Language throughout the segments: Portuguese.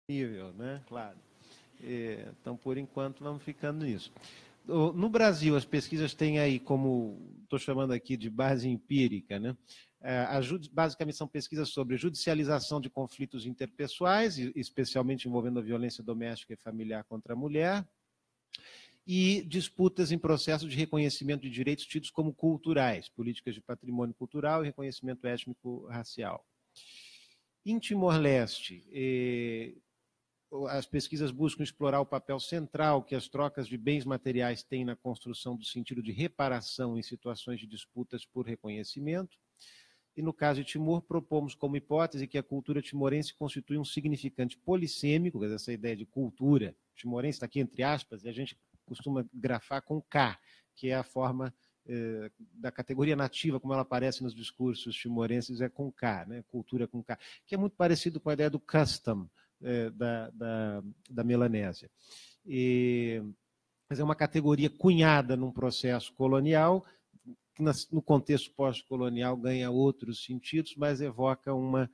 nível, né? Claro. Então, por enquanto, vamos ficando nisso. No Brasil, as pesquisas têm aí, como estou chamando aqui de base empírica, né? Basicamente são pesquisas sobre judicialização de conflitos interpessoais, especialmente envolvendo a violência doméstica e familiar contra a mulher, e disputas em processo de reconhecimento de direitos tidos como culturais, políticas de patrimônio cultural e reconhecimento étnico-racial. Em Timor-Leste, as pesquisas buscam explorar o papel central que as trocas de bens materiais têm na construção do sentido de reparação em situações de disputas por reconhecimento. E, no caso de Timor, propomos como hipótese que a cultura timorense constitui um significante polissêmico, essa ideia de cultura timorense está aqui entre aspas, e a gente costuma grafar com K, que é a forma da categoria nativa, como ela aparece nos discursos timorenses, é com K, né? Cultura com K, que é muito parecido com a ideia do custom da Melanésia. Mas é uma categoria cunhada num processo colonial, que no contexto pós-colonial ganha outros sentidos, mas evoca uma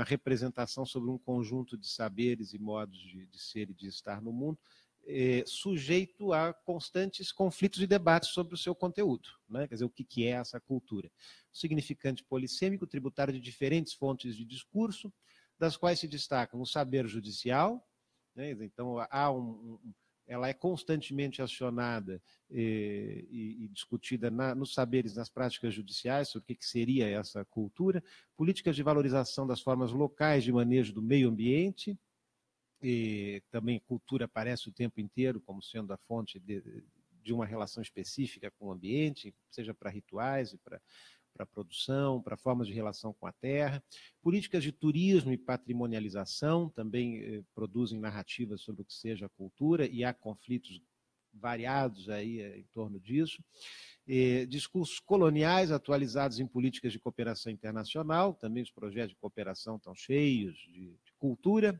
representação sobre um conjunto de saberes e modos de ser e de estar no mundo, sujeito a constantes conflitos e debates sobre o seu conteúdo, né? Quer dizer, o que é essa cultura? Significante polissêmico, tributário de diferentes fontes de discurso, das quais se destacam o saber judicial, né? Então ela é constantemente acionada e discutida nos saberes, nas práticas judiciais, sobre o que seria essa cultura, políticas de valorização das formas locais de manejo do meio ambiente, e também cultura aparece o tempo inteiro como sendo a fonte de uma relação específica com o ambiente, seja para rituais e para produção, para formas de relação com a terra. Políticas de turismo e patrimonialização também produzem narrativas sobre o que seja a cultura, e há conflitos variados aí em torno disso. Discursos coloniais atualizados em políticas de cooperação internacional, também os projetos de cooperação estão cheios de cultura,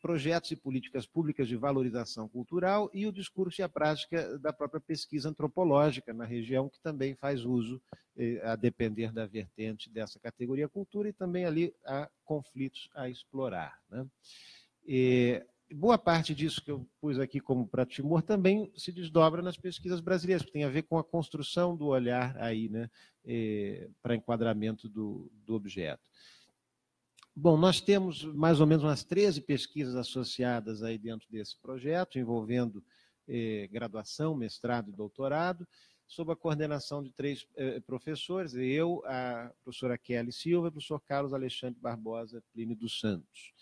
projetos e políticas públicas de valorização cultural, e o discurso e a prática da própria pesquisa antropológica na região, que também faz uso, a depender da vertente dessa categoria cultura, e também ali há conflitos a explorar, né? Boa parte disso que eu pus aqui como para Timor também se desdobra nas pesquisas brasileiras, que tem a ver com a construção do olhar aí, né, para enquadramento do objeto. Bom, nós temos mais ou menos umas 13 pesquisas associadas aí dentro desse projeto, envolvendo graduação, mestrado e doutorado, sob a coordenação de 3 professores, eu, a professora Kelly Silva e o professor Carlos Alexandre Barbosa Plínio dos Santos.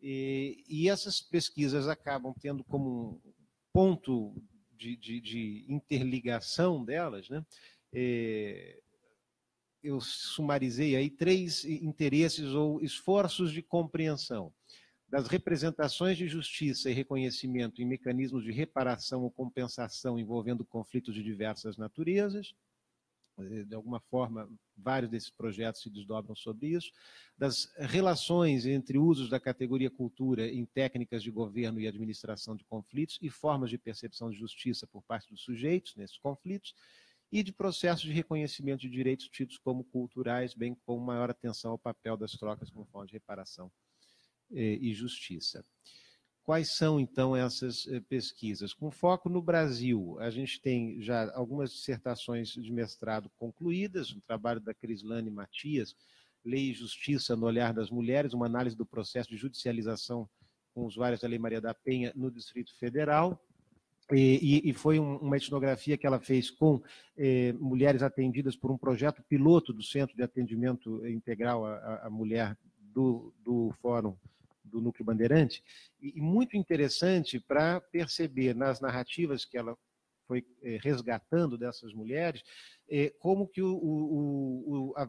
E essas pesquisas acabam tendo como um ponto de interligação delas, né? Eu sumarizei aí 3 interesses ou esforços de compreensão das representações de justiça e reconhecimento em mecanismos de reparação ou compensação envolvendo conflitos de diversas naturezas. De alguma forma, vários desses projetos se desdobram sobre isso, das relações entre usos da categoria cultura em técnicas de governo e administração de conflitos e formas de percepção de justiça por parte dos sujeitos nesses conflitos, e de processos de reconhecimento de direitos tidos como culturais, bem como maior atenção ao papel das trocas como forma de reparação e justiça. Quais são, então, essas pesquisas? Com foco no Brasil, a gente tem já algumas dissertações de mestrado concluídas, um trabalho da Crislane Matias, Lei e Justiça no Olhar das Mulheres, uma análise do processo de judicialização com usuários da Lei Maria da Penha no Distrito Federal, e foi uma etnografia que ela fez com mulheres atendidas por um projeto piloto do Centro de Atendimento Integral à Mulher do Fórum do Núcleo Bandeirante, e muito interessante para perceber nas narrativas que ela foi resgatando dessas mulheres, como que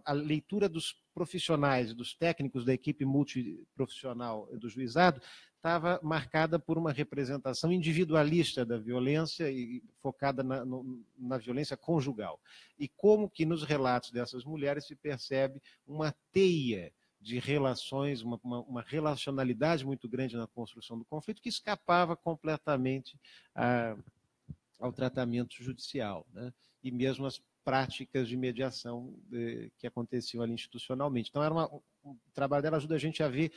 a leitura dos profissionais, dos técnicos da equipe multiprofissional do juizado estava marcada por uma representação individualista da violência e focada na violência conjugal. E como que nos relatos dessas mulheres se percebe uma teia de relações, uma relacionalidade muito grande na construção do conflito, que escapava completamente ao tratamento judicial, né? E mesmo as práticas de mediação que aconteciam ali institucionalmente. Então, o trabalho dela ajuda a gente a ver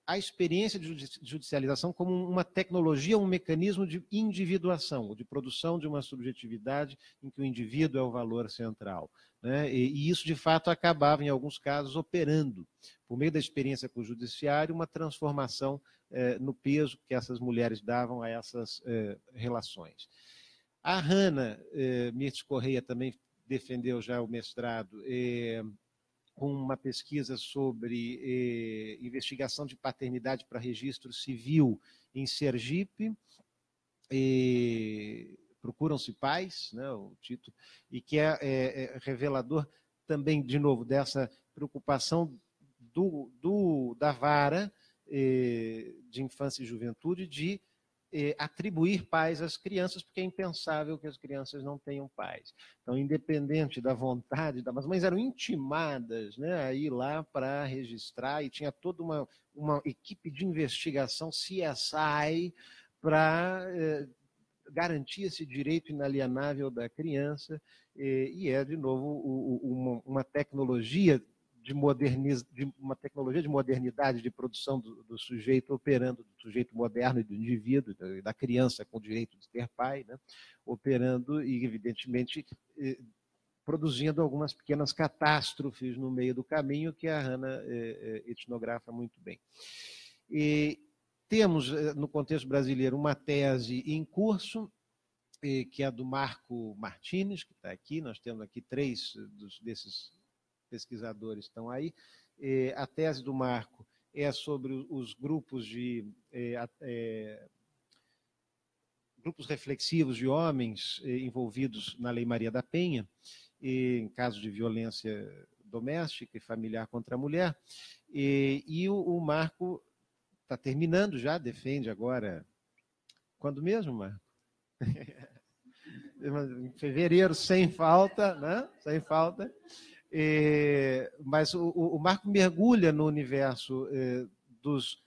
a experiência de judicialização como uma tecnologia, um mecanismo de individuação, de produção de uma subjetividade em que o indivíduo é o valor central, né? E isso, de fato, acabava, em alguns casos, operando, por meio da experiência com o judiciário, uma transformação no peso que essas mulheres davam a essas relações. A Hannah Mirtz Correia também defendeu já o mestrado com uma pesquisa sobre investigação de paternidade para registro civil em Sergipe, Procuram-se Pais, né, o título, e que é revelador também, de novo, dessa preocupação da vara de infância e juventude de atribuir pais às crianças, porque é impensável que as crianças não tenham pais. Então, independente da vontade, as mães eram intimadas, né, a ir lá para registrar, e tinha toda uma equipe de investigação, CSI, para garantir esse direito inalienável da criança, e é, de novo, uma tecnologia de modernidade de produção do sujeito operando, do sujeito moderno e do indivíduo, da criança com o direito de ter pai, né, operando e, evidentemente, produzindo algumas pequenas catástrofes no meio do caminho que a Hannah etnografa muito bem. E temos, no contexto brasileiro, uma tese em curso, que é a do Marco Martins, que está aqui. Nós temos aqui 3 desses pesquisadores estão aí. A tese do Marco é sobre os grupos grupos reflexivos de homens envolvidos na Lei Maria da Penha, em casos de violência doméstica e familiar contra a mulher. E o Marco está terminando já, defende agora. Quando mesmo, Marco? Em fevereiro, sem falta, né? Sem falta. Mas o Marco mergulha no universo dos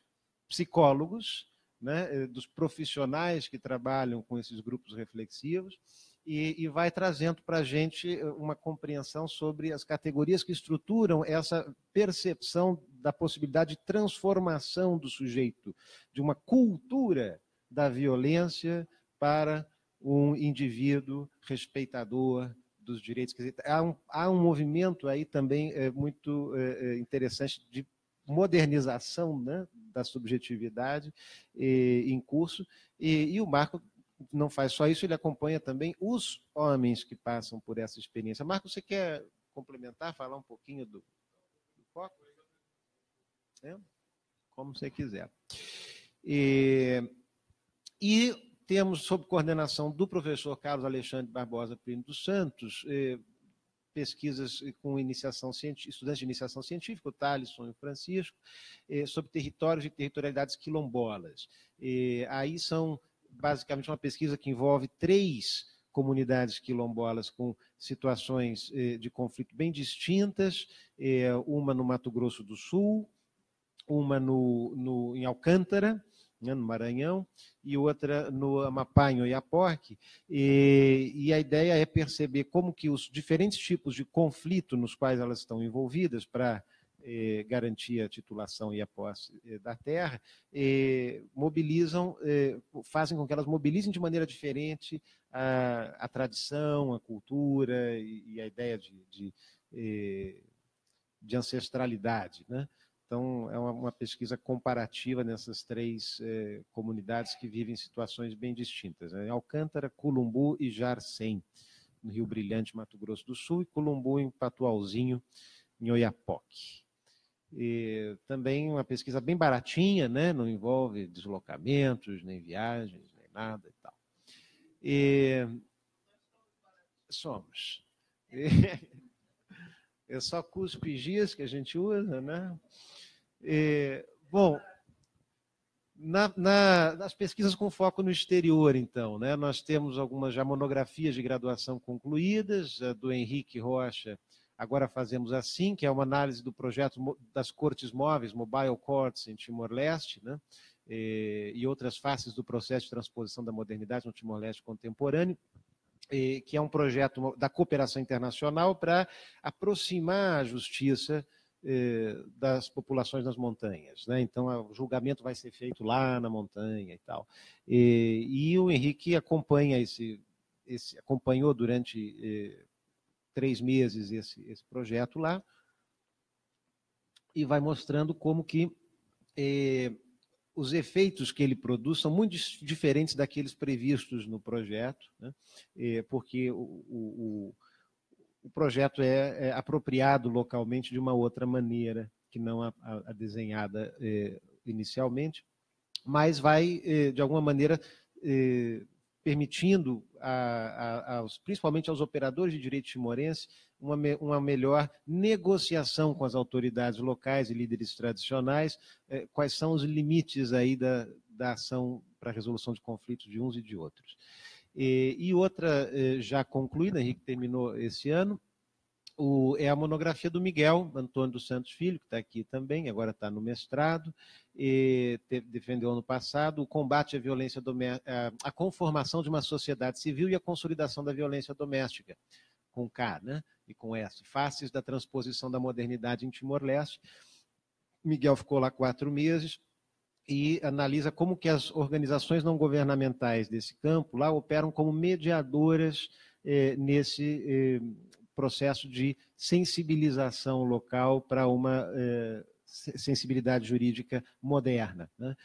psicólogos, né, dos profissionais que trabalham com esses grupos reflexivos, e vai trazendo para a gente uma compreensão sobre as categorias que estruturam essa percepção da possibilidade de transformação do sujeito, de uma cultura da violência para um indivíduo respeitador dos direitos. Quer dizer, há um movimento aí também muito interessante de modernização, né, da subjetividade em curso, e o Marco não faz só isso, ele acompanha também os homens que passam por essa experiência. Marco, você quer complementar, falar um pouquinho do foco? Como você quiser. E temos, sob coordenação do professor Carlos Alexandre Barbosa Primo dos Santos, pesquisas com estudantes de iniciação científica, o Thalisson e o Francisco, sobre territórios e territorialidades quilombolas. Aí são, basicamente, uma pesquisa que envolve 3 comunidades quilombolas com situações de conflito bem distintas, uma no Mato Grosso do Sul, uma em Alcântara, né, no Maranhão, e outra no Amapá, em Oiapoque, e a ideia é perceber como que os diferentes tipos de conflito nos quais elas estão envolvidas para garantir a titulação e a posse da terra, fazem com que elas mobilizem de maneira diferente a tradição, a cultura e a ideia de ancestralidade, né? Então, é uma pesquisa comparativa nessas 3 comunidades que vivem situações bem distintas, né? Alcântara, Culumbu e Jarcém, no Rio Brilhante, Mato Grosso do Sul, e Culumbu, em Patualzinho, em Oiapoque. Também uma pesquisa bem baratinha, né? Não envolve deslocamentos, nem viagens, nem nada e tal. Somos. É só cuspe giz que a gente usa, né? Bom, nas pesquisas com foco no exterior, então, né, nós temos algumas já monografias de graduação concluídas, a do Henrique Rocha, Agora Fazemos Assim, que é uma análise do projeto das cortes móveis, Mobile Courts, em Timor-Leste, né, e outras faces do processo de transposição da modernidade no Timor-Leste contemporâneo, que é um projeto da cooperação internacional para aproximar a justiça das populações nas montanhas, né? Então, o julgamento vai ser feito lá na montanha e tal. E o Henrique acompanhou durante 3 meses esse projeto lá e vai mostrando como que os efeitos que ele produz são muito diferentes daqueles previstos no projeto, né? Porque o projeto é apropriado localmente de uma outra maneira que não a desenhada inicialmente, mas vai, de alguma maneira, permitindo, principalmente aos operadores de direito timorense, uma melhor negociação com as autoridades locais e líderes tradicionais, quais são os limites aí da ação para a resolução de conflitos de uns e de outros. E outra já concluída, Henrique terminou esse ano, é a monografia do Miguel Antônio dos Santos Filho, que está aqui também, agora está no mestrado, defendeu ano passado o combate à violência doméstica, a conformação de uma sociedade civil e a consolidação da violência doméstica, com K, né? E com S, faces da transposição da modernidade em Timor-Leste. Miguel ficou lá 4 meses e analisa como que as organizações não governamentais desse campo lá operam como mediadoras nesse processo de sensibilização local para uma sensibilidade jurídica moderna, né?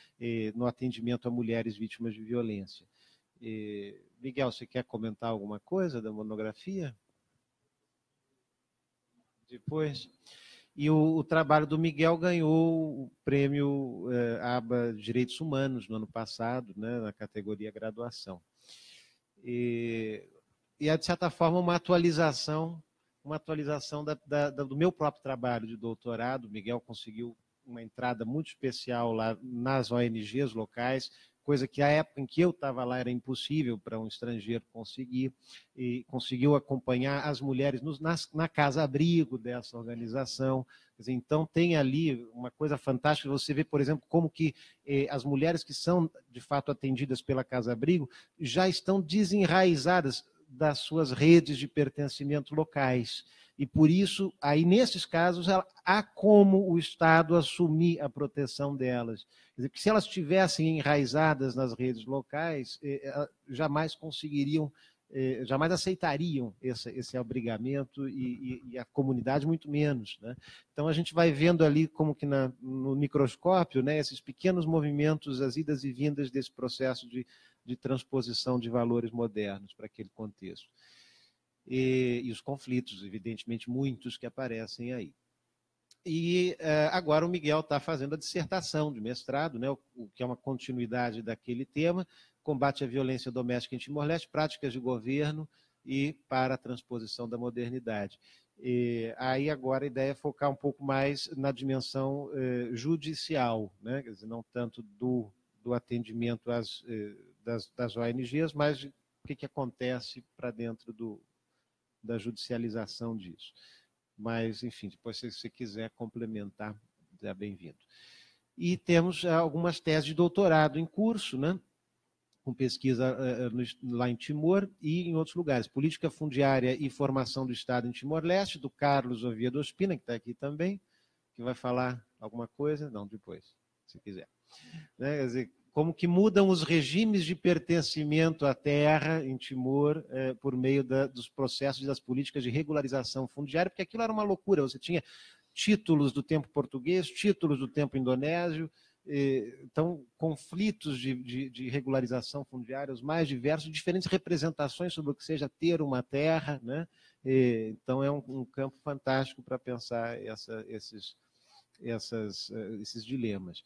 No atendimento a mulheres vítimas de violência. Miguel, você quer comentar alguma coisa da monografia? Depois. E o trabalho do Miguel ganhou o prêmio ABA Direitos Humanos no ano passado, né, na categoria graduação. E é, de certa forma, uma atualização do meu próprio trabalho de doutorado. O Miguel conseguiu uma entrada muito especial lá nas ONGs locais, coisa que, à época em que eu estava lá, era impossível para um estrangeiro conseguir, e conseguiu acompanhar as mulheres na casa-abrigo dessa organização. Quer dizer, então, tem ali uma coisa fantástica, você vê, por exemplo, como que as mulheres que são, de fato, atendidas pela casa-abrigo, já estão desenraizadas das suas redes de pertencimento locais. E, por isso, aí, nesses casos, há como o Estado assumir a proteção delas. Quer dizer, que se elas estivessem enraizadas nas redes locais, jamais conseguiriam, jamais aceitariam esse abrigamento e a comunidade muito menos, né? Então, a gente vai vendo ali como que no microscópio, né, esses pequenos movimentos, as idas e vindas desse processo de transposição de valores modernos para aquele contexto. E os conflitos, evidentemente, muitos que aparecem aí. E agora o Miguel está fazendo a dissertação de mestrado, né, o que é uma continuidade daquele tema, combate à violência doméstica em Timor-Leste, práticas de governo e para a transposição da modernidade. E aí agora a ideia é focar um pouco mais na dimensão judicial, né, quer dizer, não tanto do atendimento das ONGs, mas o que acontece para dentro da judicialização disso. Mas, enfim, depois, se você quiser complementar, é bem-vindo. E temos algumas teses de doutorado em curso, né, com pesquisa lá em Timor e em outros lugares. Política fundiária e formação do Estado em Timor-Leste, do Carlos Oviedo Ospina, que está aqui também, que vai falar alguma coisa. Não, depois, se quiser. Né, quer dizer, como que mudam os regimes de pertencimento à terra em Timor por meio dos processos e das políticas de regularização fundiária, porque aquilo era uma loucura. Você tinha títulos do tempo português, títulos do tempo indonésio, então conflitos de regularização fundiária, os mais diversos, diferentes representações sobre o que seja ter uma terra, né? Então é um campo fantástico para pensar esses dilemas.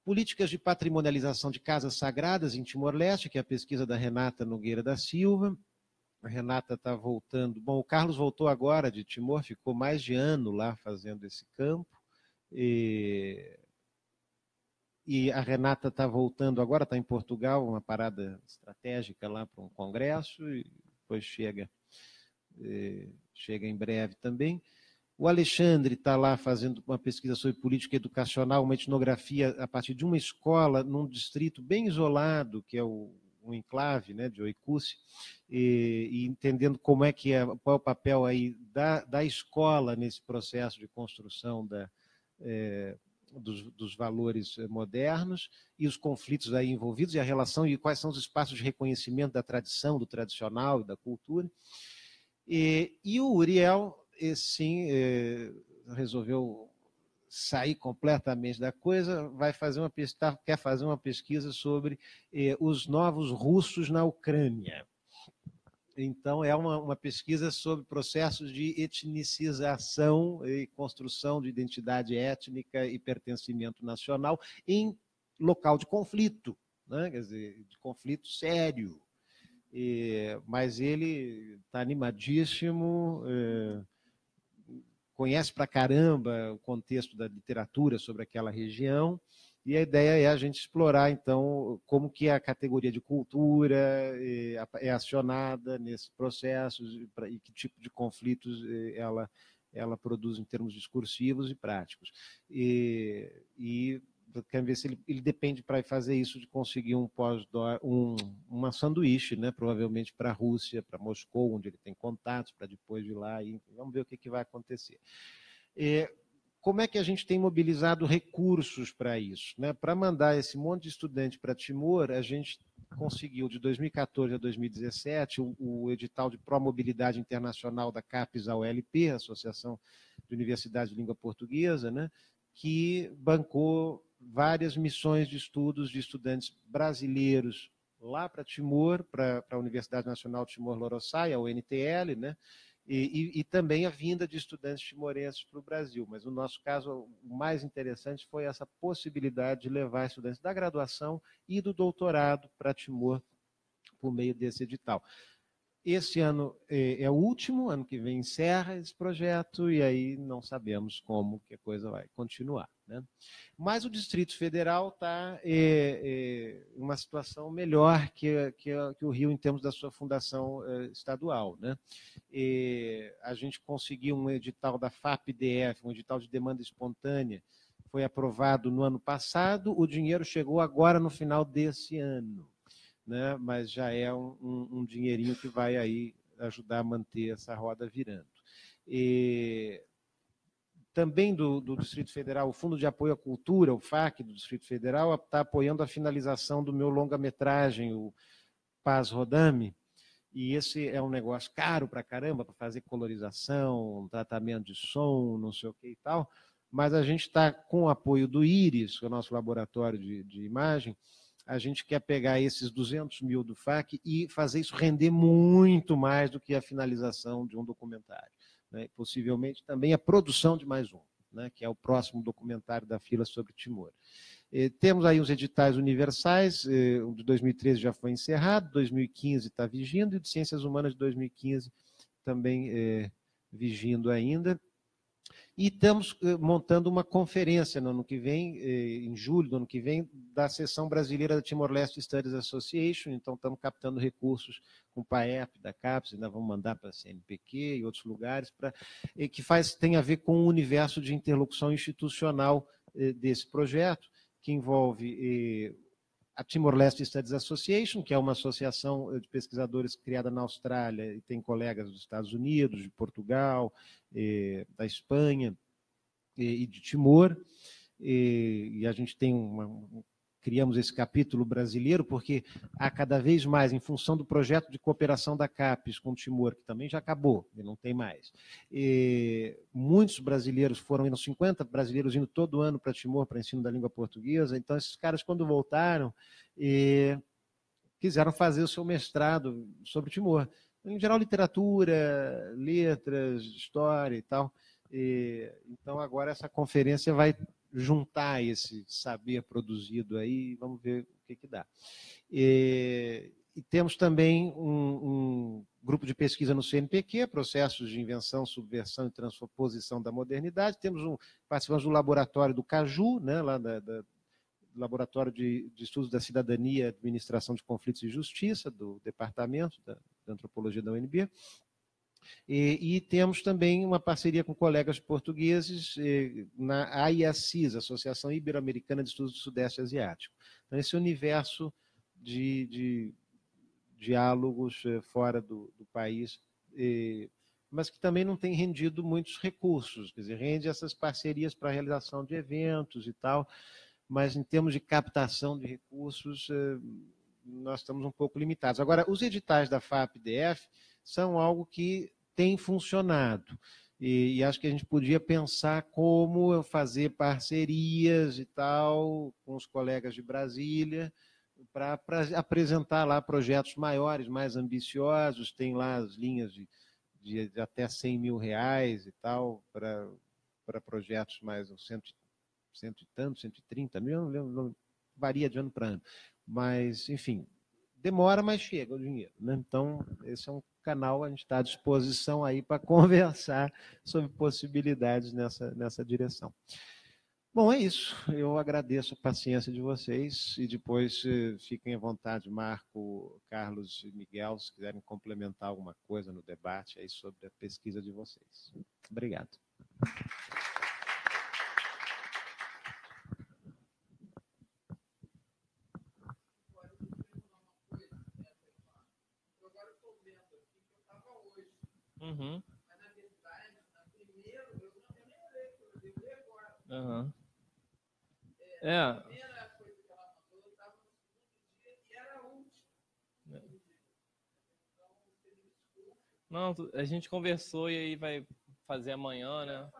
Políticas de patrimonialização de casas sagradas em Timor-Leste, que é a pesquisa da Renata Nogueira da Silva. A Renata está voltando. Bom, o Carlos voltou agora de Timor, ficou mais de ano lá fazendo esse campo. E a Renata está voltando agora, está em Portugal, uma parada estratégica lá para um congresso, e depois chega em breve também. O Alexandre está lá fazendo uma pesquisa sobre política educacional, uma etnografia a partir de uma escola num distrito bem isolado, que é o um enclave, né, de Oicusse, e entendendo como é que qual é o papel aí da escola nesse processo de construção dos valores modernos e os conflitos aí envolvidos e a relação e quais são os espaços de reconhecimento da tradição, do tradicional e da cultura. E o Uriel, sim, resolveu sair completamente da coisa, quer fazer uma pesquisa sobre os novos russos na Ucrânia. Então, é uma pesquisa sobre processos de etnicização e construção de identidade étnica e pertencimento nacional em local de conflito, né? Quer dizer, de conflito sério. Mas ele está animadíssimo, conhece pra caramba o contexto da literatura sobre aquela região, e a ideia é a gente explorar, então, como que a categoria de cultura é acionada nesse processo e que tipo de conflitos ela produz em termos discursivos e práticos. E quero ver se ele depende para fazer isso de conseguir uma sanduíche, né, provavelmente para a Rússia, para Moscou, onde ele tem contatos, para depois de lá, e vamos ver o que vai acontecer. Como é que a gente tem mobilizado recursos para isso? Né? Para mandar esse monte de estudante para Timor, a gente conseguiu, de 2014 a 2017, o edital de Promobilidade Internacional da CAPES-AULP, Associação de Universidades de Língua Portuguesa, né, que bancou várias missões de estudos de estudantes brasileiros lá para Timor, para a Universidade Nacional de Timor-Leste, a UNTL, né? E também a vinda de estudantes timorenses para o Brasil. Mas no nosso caso, o mais interessante foi essa possibilidade de levar estudantes da graduação e do doutorado para Timor por meio desse edital. Esse ano é o último, ano que vem encerra esse projeto, e aí não sabemos como que a coisa vai continuar, né? Mas o Distrito Federal está em uma situação melhor que o Rio em termos da sua fundação estadual, né? A gente conseguiu um edital da FAP-DF, um edital de demanda espontânea, foi aprovado no ano passado, o dinheiro chegou agora no final desse ano, né? Mas já é um dinheirinho que vai aí ajudar a manter essa roda virando. Também do Distrito Federal, o Fundo de Apoio à Cultura, o FAC do Distrito Federal, está apoiando a finalização do meu longa-metragem, o Paz Rodame, e esse é um negócio caro para caramba, para fazer colorização, tratamento de som, não sei o que e tal, mas a gente está com o apoio do IRIS, que é o nosso laboratório de imagem, a gente quer pegar esses 200 mil do FAC e fazer isso render muito mais do que a finalização de um documentário, né? Possivelmente também a produção de mais um, né? Que é o próximo documentário da fila sobre Timor. Temos aí os editais universais, o de 2013 já foi encerrado, 2015 está vigindo, e o de Ciências Humanas de 2015 também vigindo ainda. E estamos montando uma conferência no ano que vem, em julho do ano que vem, da seção brasileira da Timor-Leste Studies Association. Então, estamos captando recursos com o PAEP, da CAPES, ainda vamos mandar para a CNPq e outros lugares, que tem a ver com o universo de interlocução institucional desse projeto, que envolve a Timor-Leste Studies Association, que é uma associação de pesquisadores criada na Austrália e tem colegas dos Estados Unidos, de Portugal, da Espanha e de Timor. E a gente tem criamos esse capítulo brasileiro porque há cada vez mais, em função do projeto de cooperação da CAPES com Timor, que também já acabou, e não tem mais. Muitos brasileiros foram indo, 50 brasileiros indo todo ano para Timor para ensino da língua portuguesa. Então, esses caras, quando voltaram, quiseram fazer o seu mestrado sobre Timor. Em geral, literatura, letras, história e tal. Então, agora essa conferência vai juntar esse saber produzido aí, vamos ver o que dá. E temos também um grupo de pesquisa no CNPq, processos de invenção, subversão e transposição da modernidade. Participamos do laboratório do CAJU, né, lá do Laboratório de Estudos da Cidadania, Administração de Conflitos e Justiça, do Departamento da Antropologia da UNB. E temos também uma parceria com colegas portugueses na AIACIS, Associação Ibero-Americana de Estudos do Sudeste Asiático. Então, esse universo de diálogos fora do país, mas que também não tem rendido muitos recursos, quer dizer, rende essas parcerias para a realização de eventos e tal, mas em termos de captação de recursos, nós estamos um pouco limitados. Agora, os editais da FAPDF são algo que tem funcionado, e acho que a gente podia pensar como fazer parcerias e tal com os colegas de Brasília, para apresentar lá projetos maiores, mais ambiciosos, tem lá as linhas de até R$100 mil e tal, para projetos mais cento e tanto, 130 mil, não, varia de ano para ano. Mas, enfim, demora, mas chega o dinheiro, né? Então, esse é um canal, a gente está à disposição aí para conversar sobre possibilidades nessa direção. Bom, é isso. Eu agradeço a paciência de vocês e depois fiquem à vontade, Marco, Carlos e Miguel, se quiserem complementar alguma coisa no debate aí sobre a pesquisa de vocês. Obrigado. Uhum. Uhum. É. Não, a gente conversou e aí vai fazer amanhã, né?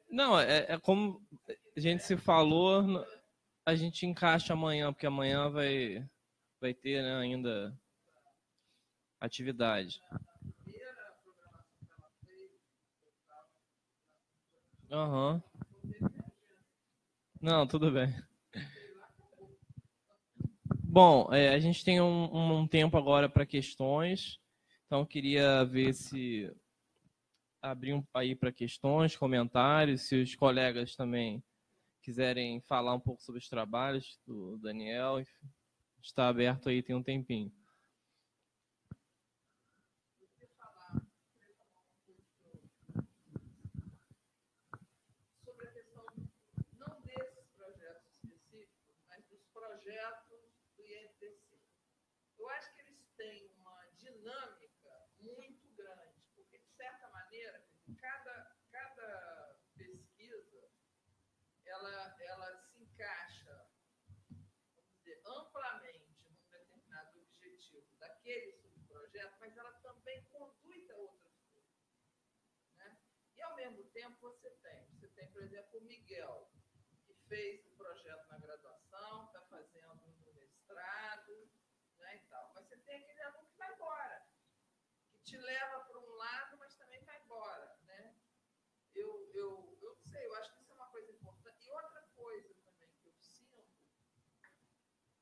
Não, é como a gente se falou, a gente encaixa amanhã, porque amanhã vai ter, né, ainda atividade. Aham. Não, tudo bem. Bom, a gente tem um tempo agora para questões, então queria ver se abrir aí para questões, comentários, se os colegas também quiserem falar um pouco sobre os trabalhos do Daniel, enfim, está aberto aí, tem um tempinho. Sobre a questão não desses projetos específicos, mas dos projetos do INPC. Eu acho que eles têm uma dinâmica muito grande, porque, de certa maneira, cada pesquisa ela se encaixa, vamos dizer, amplamente num determinado objetivo daquele subprojeto, mas ela também conduz a outras coisas, né? E, ao mesmo tempo, você tem, por exemplo, o Miguel, que fez um projeto na graduação, está fazendo no mestrado, né, e tal. Mas você tem aquele aluno que vai embora, que te leva para um lado, mas também vai embora, né? Eu não sei, eu acho que isso é uma coisa importante. E outra coisa também que eu sinto,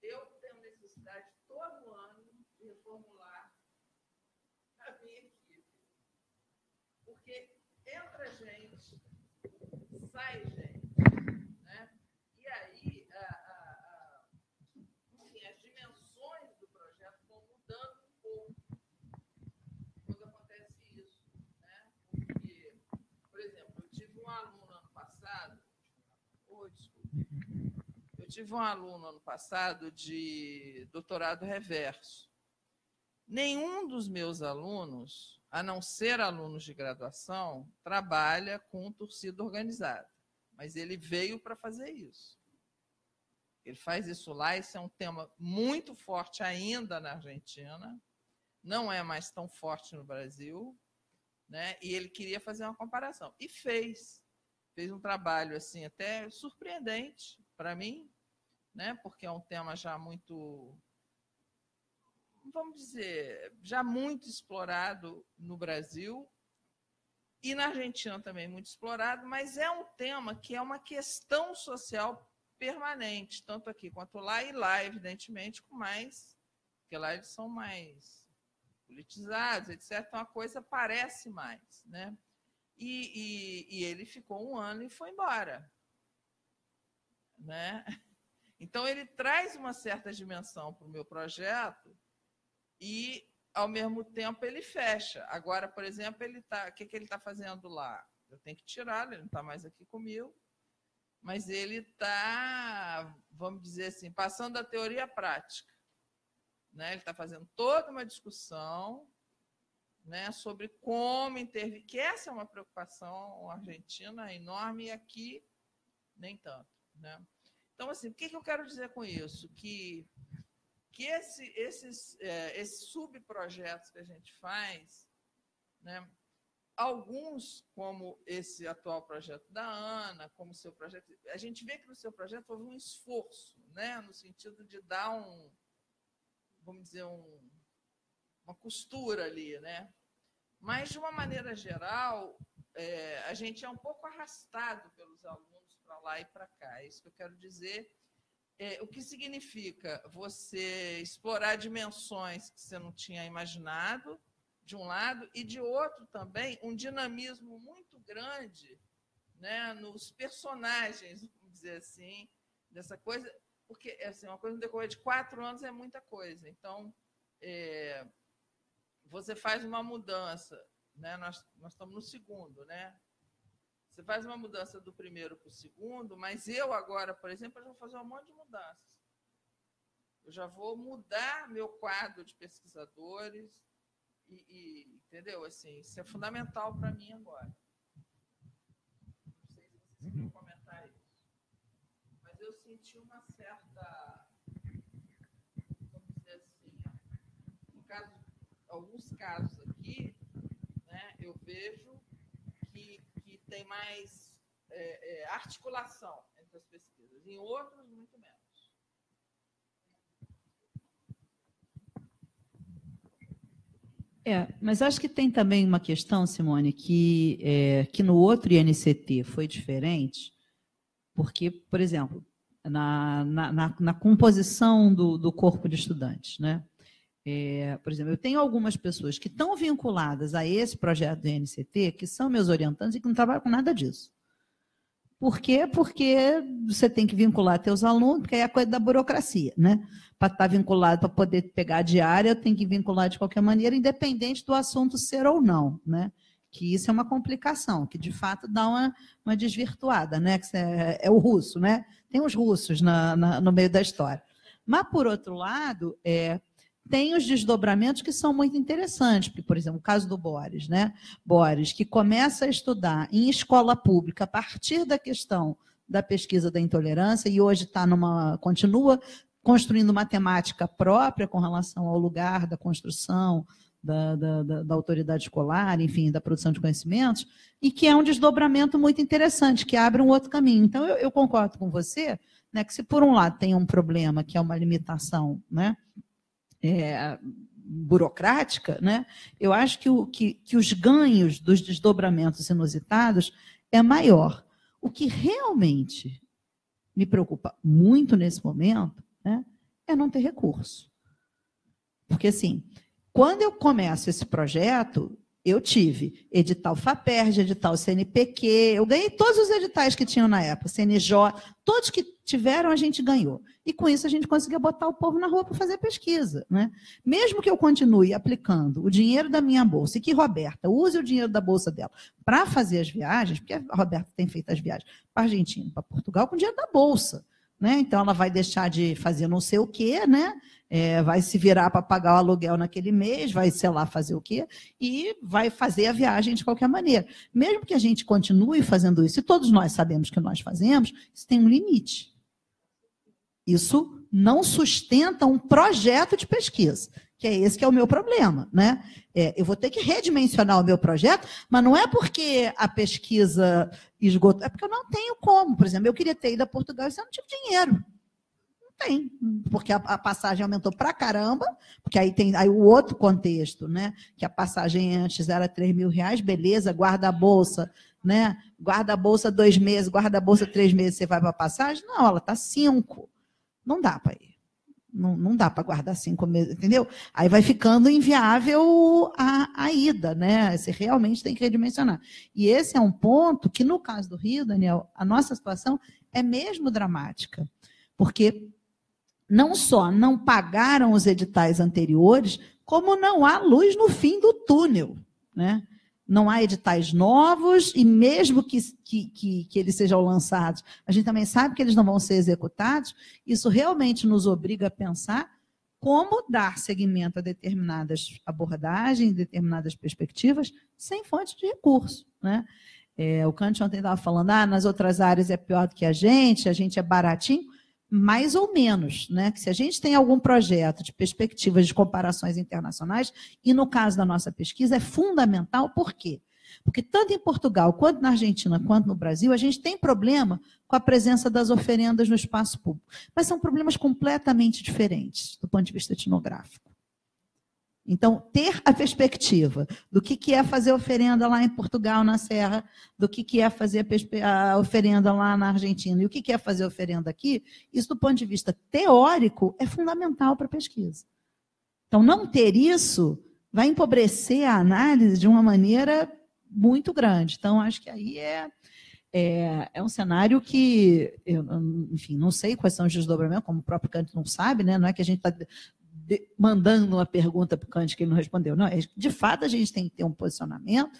eu tenho necessidade todo ano de reformular a minha equipe. Porque entra gente, sai gente, né? E aí, enfim, as dimensões do projeto vão mudando um pouco quando acontece isso, né? Porque, por exemplo, eu tive um aluno ano passado, de doutorado reverso. Nenhum dos meus alunos, a não ser alunos de graduação, trabalha com torcida organizada. Mas ele veio para fazer isso. Ele faz isso lá, esse é um tema muito forte ainda na Argentina, não é mais tão forte no Brasil, né? E ele queria fazer uma comparação. E fez um trabalho assim até surpreendente para mim, né? Porque é um tema já muito, vamos dizer, já muito explorado no Brasil e na Argentina também muito explorado, mas é um tema que é uma questão social permanente, tanto aqui quanto lá, e lá, evidentemente, com mais, porque lá eles são mais politizados, etc. Então a coisa parece mais, né? E ele ficou um ano e foi embora, né? Então ele traz uma certa dimensão para o meu projeto e, ao mesmo tempo, ele fecha. Agora, por exemplo, o que ele está fazendo lá? Eu tenho que tirá-lo, ele não está mais aqui comigo. mas ele está, vamos dizer assim, passando da teoria à prática, né? Ele está fazendo toda uma discussão, né, sobre como intervir, que essa é uma preocupação argentina enorme e aqui nem tanto, né? Então, assim, o que eu quero dizer com isso? Que esses subprojetos que a gente faz, né, alguns, como esse atual projeto da Ana, como o seu projeto, a gente vê que no seu projeto houve um esforço, né, no sentido de dar vamos dizer, uma costura ali, né? Mas, de uma maneira geral, a gente é um pouco arrastado pelos alunos para lá e para cá. É isso que eu quero dizer. O que significa você explorar dimensões que você não tinha imaginado, de um lado, e de outro também, um dinamismo muito grande, né, nos personagens, vamos dizer assim, dessa coisa, porque assim, uma coisa no decorrer de 4 anos é muita coisa. Então, você faz uma mudança, né? Nós estamos no segundo, né? Você faz uma mudança do primeiro para o segundo, mas eu agora, por exemplo, eu já vou fazer um monte de mudanças. Eu já vou mudar meu quadro de pesquisadores, entendeu? Assim, isso é fundamental para mim agora. Não sei se vocês queriam comentar isso, mas eu senti uma certa, vamos dizer assim, alguns casos aqui, né, eu vejo que tem mais articulação entre as pesquisas, em outros, muito menos. Mas acho que tem também uma questão, Simone, que no outro INCT foi diferente, porque, por exemplo, na composição do corpo de estudantes, né? Por exemplo, eu tenho algumas pessoas que estão vinculadas a esse projeto do INCT, que são meus orientantes e que não trabalham com nada disso. Por quê? Porque você tem que vincular teus alunos, porque aí é a coisa da burocracia, né? Para estar vinculado, para poder pegar a diária, eu tenho que vincular de qualquer maneira, independente do assunto ser ou não, né? Que isso é uma complicação, que de fato dá uma desvirtuada, né? Que é o russo, né? Tem os russos no meio da história. Mas, por outro lado, tem os desdobramentos que são muito interessantes, porque, por exemplo, o caso do Boris, né? Boris, que começa a estudar em escola pública a partir da questão da pesquisa da intolerância e hoje continua construindo uma temática própria com relação ao lugar da construção da autoridade escolar, enfim, da produção de conhecimentos, e que é um desdobramento muito interessante, que abre um outro caminho. Então, eu concordo com você, né, que se por um lado tem um problema, que é uma limitação, né, burocrática, né? Eu acho que os ganhos dos desdobramentos inusitados é maior. O que realmente me preocupa muito nesse momento, né, é não ter recurso. Porque, assim, quando eu começo esse projeto, eu tive edital FAPERJ, edital CNPq, eu ganhei todos os editais que tinham na época, CNJ, todos que tiveram a gente ganhou. E com isso a gente conseguia botar o povo na rua para fazer pesquisa, né? Mesmo que eu continue aplicando o dinheiro da minha bolsa e que Roberta use o dinheiro da bolsa dela para fazer as viagens, porque a Roberta tem feito as viagens para a Argentina, para Portugal, com o dinheiro da bolsa, né? Então ela vai deixar de fazer não sei o quê, né? Vai se virar para pagar o aluguel naquele mês, vai, sei lá, fazer o quê, e vai fazer a viagem de qualquer maneira. Mesmo que a gente continue fazendo isso, e todos nós sabemos que nós fazemos, isso tem um limite. Isso não sustenta um projeto de pesquisa, que é esse que é o meu problema, né? Eu vou ter que redimensionar o meu projeto, mas não é porque a pesquisa esgotou, é porque eu não tenho como. Por exemplo, eu queria ter ido a Portugal e eu não tive dinheiro. Tem, porque a passagem aumentou pra caramba, porque aí tem o outro contexto, né? Que a passagem antes era R$3.000, beleza, guarda a bolsa, né? Guarda a bolsa 2 meses, guarda a bolsa 3 meses, você vai para a passagem? Não, ela está 5. Não dá para ir. Não dá para guardar 5 meses, entendeu? Aí vai ficando inviável a ida, né? Você realmente tem que redimensionar. E esse é um ponto que, no caso do Rio, Daniel, a nossa situação é mesmo dramática, porque não só não pagaram os editais anteriores, como não há luz no fim do túnel, né? não há editais novos, e mesmo que eles sejam lançados, a gente também sabe que eles não vão ser executados. Isso realmente nos obriga a pensar como dar seguimento a determinadas abordagens, determinadas perspectivas, sem fonte de recurso, né? O Kant ontem estava falando, nas outras áreas é pior do que a gente é baratinho, mais ou menos, né? Que se a gente tem algum projeto de perspectivas de comparações internacionais, e no caso da nossa pesquisa é fundamental, por quê? Porque tanto em Portugal, quanto na Argentina, quanto no Brasil, a gente tem problema com a presença das oferendas no espaço público. Mas são problemas completamente diferentes do ponto de vista etnográfico. Então, ter a perspectiva do que é fazer oferenda lá em Portugal, na Serra, do que é fazer a oferenda lá na Argentina, e o que é fazer oferenda aqui, isso, do ponto de vista teórico, é fundamental para a pesquisa. Então, não ter isso vai empobrecer a análise de uma maneira muito grande. Então, acho que aí é um cenário que, eu, enfim, não sei quais são os desdobramentos, como o próprio Kant não sabe, né? Não é que a gente está mandando uma pergunta para o Kant que ele não respondeu. Não, de fato, a gente tem que ter um posicionamento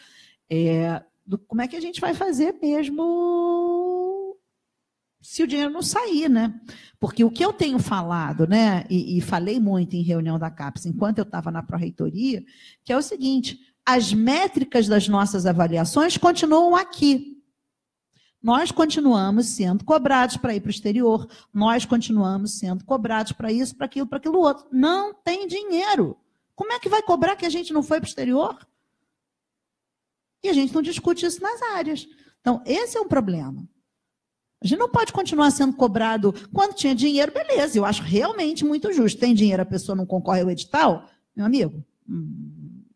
do como é que a gente vai fazer mesmo se o dinheiro não sair, né? Porque o que eu tenho falado, né, e falei muito em reunião da CAPES, enquanto eu estava na pró-reitoria, que é o seguinte: as métricas das nossas avaliações continuam aqui. Nós continuamos sendo cobrados para ir para o exterior, nós continuamos sendo cobrados para isso, para aquilo outro. Não tem dinheiro. Como é que vai cobrar que a gente não foi para o exterior? E a gente não discute isso nas áreas. Então, esse é um problema. A gente não pode continuar sendo cobrado. Quando tinha dinheiro, beleza, eu acho realmente muito justo. Tem dinheiro, a pessoa não concorre ao edital? Meu amigo,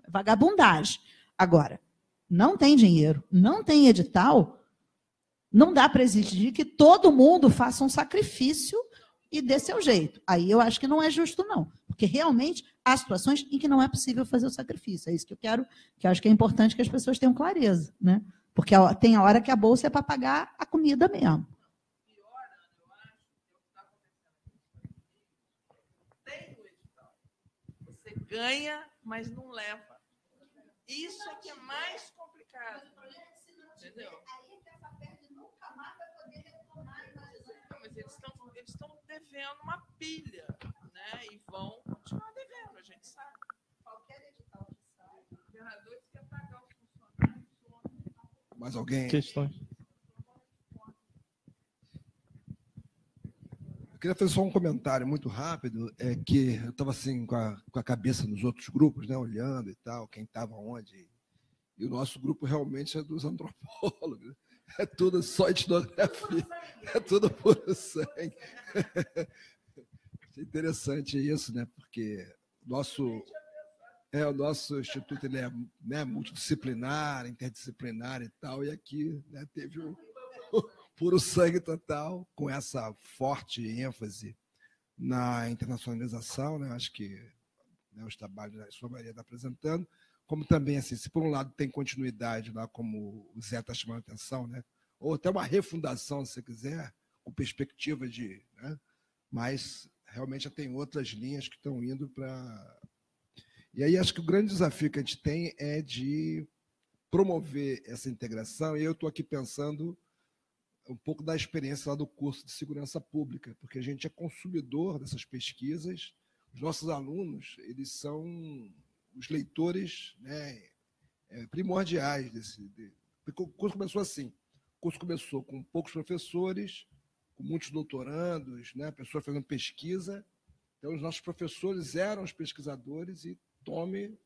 vagabundagem. Agora, não tem dinheiro, não tem edital, não dá para exigir que todo mundo faça um sacrifício e dê seu jeito. Aí eu acho que não é justo, não. Porque realmente há situações em que não é possível fazer o sacrifício. É isso que eu quero, que eu acho que é importante que as pessoas tenham clareza, né? Porque tem a hora que a bolsa é para pagar a comida mesmo. Tem o edital. Você ganha, mas não leva. Isso é que é mais complicado. Entendeu? Eles estão devendo uma pilha, né? E vão continuar devendo, a gente sabe. Qualquer edital que sai, o governador quer pagar os funcionários. Mais alguém? Questões. Eu queria fazer só um comentário muito rápido, que eu estava assim com a cabeça nos outros grupos, né, olhando e tal, quem estava onde. E o nosso grupo realmente é dos antropólogos. É tudo só etnografia, é tudo puro sangue. É interessante isso, né? Porque o nosso instituto ele é, né, multidisciplinar, interdisciplinar e tal, e aqui, né, teve o puro sangue total, com essa forte ênfase na internacionalização, né? Acho que, né, os trabalhos da sua maioria está apresentando, como também, assim, se por um lado tem continuidade lá, como o Zé está chamando a atenção, né? Ou até uma refundação, se você quiser, com perspectiva de... Né? Mas realmente já tem outras linhas que estão indo para... E aí acho que o grande desafio que a gente tem é de promover essa integração, e eu estou aqui pensando um pouco da experiência lá do curso de segurança pública, porque a gente é consumidor dessas pesquisas, os nossos alunos, eles são os leitores, né, primordiais porque o curso começou assim. O curso começou com poucos professores, com muitos doutorandos, né, pessoas fazendo pesquisa. Então, os nossos professores eram os pesquisadores e tome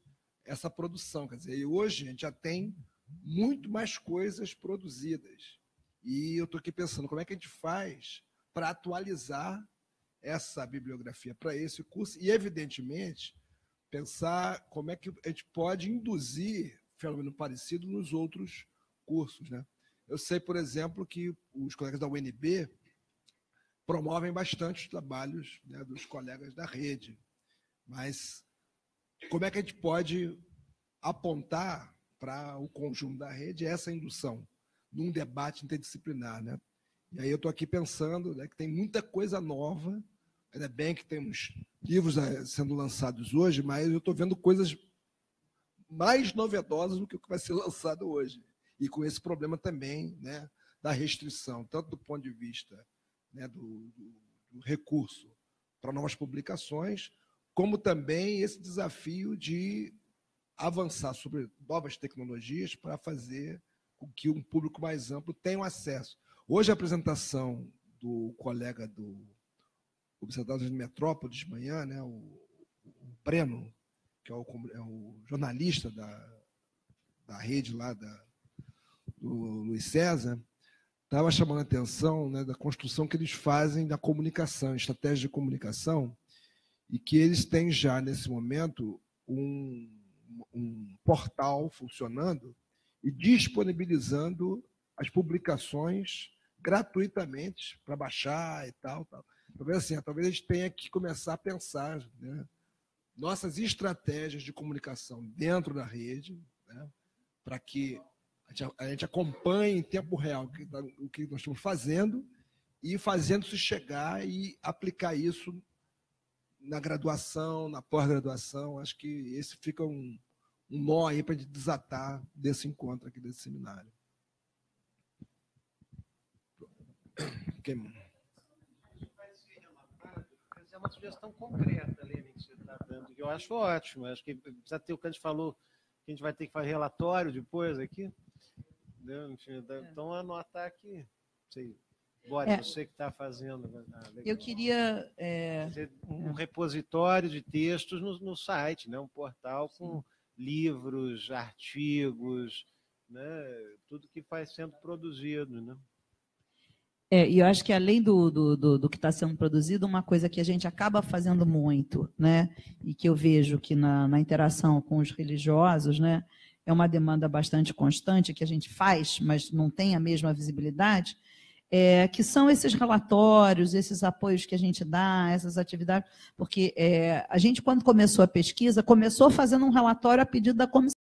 essa produção. Quer dizer, e hoje a gente já tem muito mais coisas produzidas. E eu estou aqui pensando como é que a gente faz para atualizar essa bibliografia para esse curso e, evidentemente, pensar como é que a gente pode induzir fenômeno parecido nos outros cursos, né? Eu sei, por exemplo, que os colegas da UNB promovem bastante os trabalhos, né, dos colegas da rede, mas como é que a gente pode apontar para o conjunto da rede essa indução num debate interdisciplinar, né? E aí eu estou aqui pensando, né, que tem muita coisa nova. Ainda bem que temos livros sendo lançados hoje, mas eu estou vendo coisas mais novedosas do que o que vai ser lançado hoje. E com esse problema também, né, da restrição, tanto do ponto de vista, né, do recurso para novas publicações, como também esse desafio de avançar sobre novas tecnologias para fazer com que um público mais amplo tenha acesso. Hoje, a apresentação do colega do Observatório de Metrópole de manhã, né, o Breno, que é o jornalista da rede lá do Luiz César, estava chamando a atenção, né, da construção que eles fazem da comunicação, estratégia de comunicação, e que eles têm já, nesse momento, um portal funcionando e disponibilizando as publicações gratuitamente para baixar e tal. Talvez a gente tenha que começar a pensar, né, nossas estratégias de comunicação dentro da rede, né, para que a gente acompanhe em tempo real o que nós estamos fazendo e fazendo-se chegar e aplicar isso na graduação, na pós-graduação. Acho que esse fica um nó aí para a gente desatar desse encontro aqui, desse seminário. É uma sugestão concreta, Lênin, que você está dando, que eu acho ótimo. Acho que precisa ter o que a gente falou, que a gente vai ter que fazer relatório depois aqui. Então, anotar aqui. Sei, Bora, você que está fazendo. Eu queria... um repositório de textos no site, né? Um portal com livros, artigos, né? Tudo que vai sendo produzido, né? E eu acho que, além do que está sendo produzido, uma coisa que a gente acaba fazendo muito, né, e que eu vejo que na interação com os religiosos, né, é uma demanda bastante constante que a gente faz, mas não tem a mesma visibilidade, que são esses relatórios, esses apoios que a gente dá, essas atividades, porque a gente, quando começou a pesquisa, começou fazendo um relatório a pedido da comissão